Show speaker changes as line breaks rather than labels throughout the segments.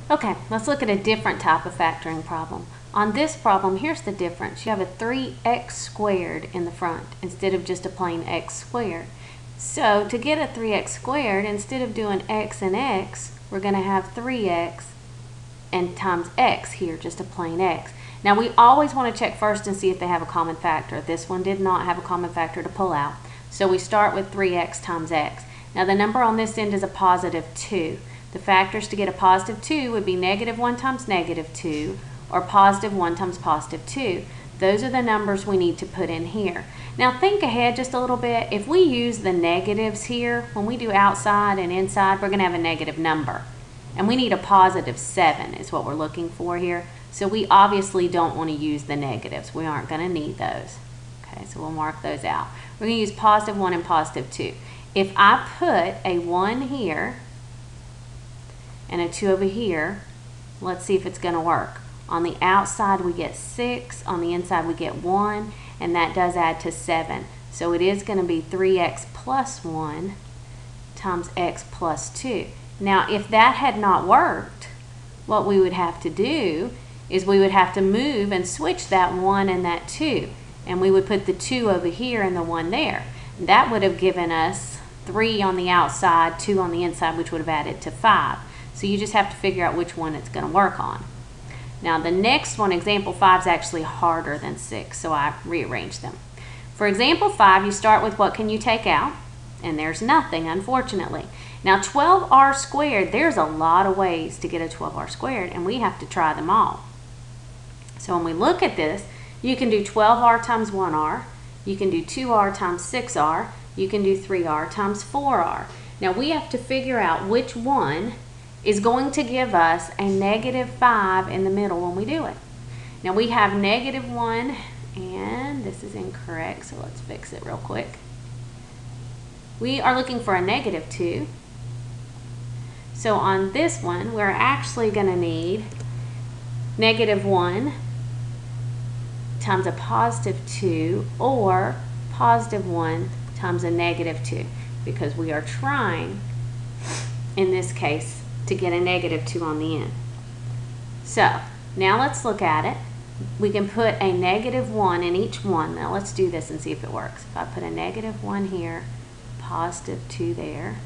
Okay, let's look at a different type of factoring problem. On this problem, here's the difference. You have a 3x squared in the front instead of just a plain x squared. So to get a 3x squared, instead of doing x and x, we're going to have 3x and times x here, just a plain x. Now we always want to check first and see if they have a common factor. This one did not have a common factor to pull out. So we start with 3x times x. Now the number on this end is a positive 2. The factors to get a positive 2 would be negative 1 times negative 2 or positive 1 times positive 2. Those are the numbers we need to put in here. Now think ahead just a little bit. If we use the negatives here, when we do outside and inside, we're going to have a negative number. And we need a positive 7 is what we're looking for here. So we obviously don't want to use the negatives. We aren't going to need those. Okay, so we'll mark those out. We're going to use positive 1 and positive 2. If I put a 1 here and a 2 over here, let's see if it's going to work. On the outside we get 6, on the inside we get 1, and that does add to 7. So it is going to be 3x plus 1 times x plus 2. Now if that had not worked, what we would have to do is we would have to move and switch that 1 and that 2. And we would put the 2 over here and the 1 there. That would have given us 3 on the outside, 2 on the inside, which would have added to 5. So you just have to figure out which one it's going to work on. Now the next one, example 5, is actually harder than 6, so I rearranged them. For example 5, you start with what can you take out? And there's nothing, unfortunately. Now 12r squared, there's a lot of ways to get a 12r squared, and we have to try them all. So when we look at this, you can do 12r times 1r, you can do 2r times 6r, you can do 3r times 4r. Now we have to figure out which one is going to give us a negative 5 in the middle when we do it. Now we have negative 1, and this is incorrect, so let's fix it real quick. We are looking for a negative 2. So on this one, we're actually going to need negative 1 times a positive 2 or positive 1 times a negative 2, because we are trying, in this case, to get a negative 2 on the end. So now let's look at it. We can put a negative 1 in each one. Now let's do this and see if it works. If I put a negative 1 here, positive 2 there,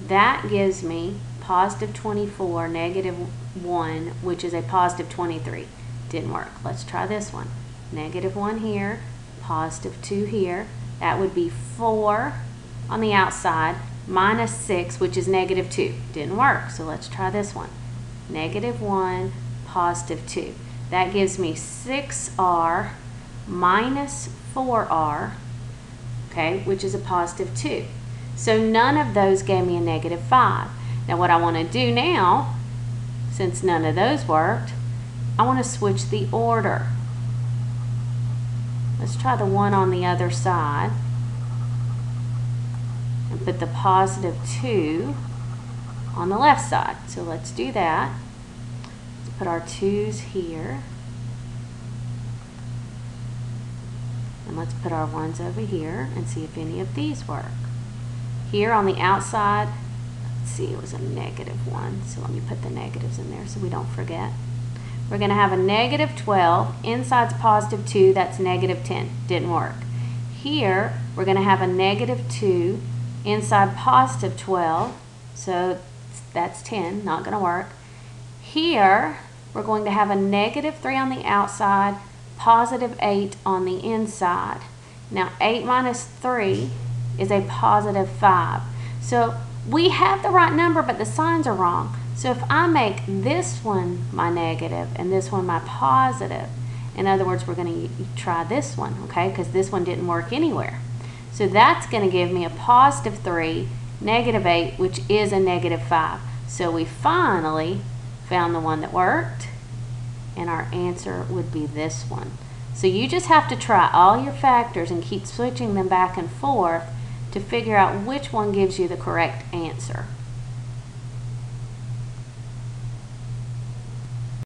that gives me positive 24, negative 1, which is a positive 23. Didn't work. Let's try this one. Negative 1 here, positive 2 here. That would be 4 on the outside, minus 6, which is negative 2. Didn't work, so let's try this one. Negative 1, positive 2. That gives me 6r minus 4r, okay, which is a positive 2. So none of those gave me a negative 5. Now what I want to do now, since none of those worked, I want to switch the order. Let's try the one on the other side and put the positive 2 on the left side. So let's do that. Let's put our 2's here. And let's put our 1's over here and see if any of these work. Here on the outside, let's see, it was a negative 1. So let me put the negatives in there so we don't forget. We're going to have a negative 12. Inside's positive 2. That's negative 10. Didn't work. Here, we're going to have a negative 2. Inside positive 12. So that's 10. Not going to work. Here, we're going to have a negative 3 on the outside. Positive 8 on the inside. Now 8 minus 3 is a positive 5. So we have the right number, but the signs are wrong. So if I make this one my negative and this one my positive, in other words, we're going to try this one, okay, because this one didn't work anywhere. So that's going to give me a positive 3, negative 8, which is a negative 5. So we finally found the one that worked, and our answer would be this one. So you just have to try all your factors and keep switching them back and forth to figure out which one gives you the correct answer.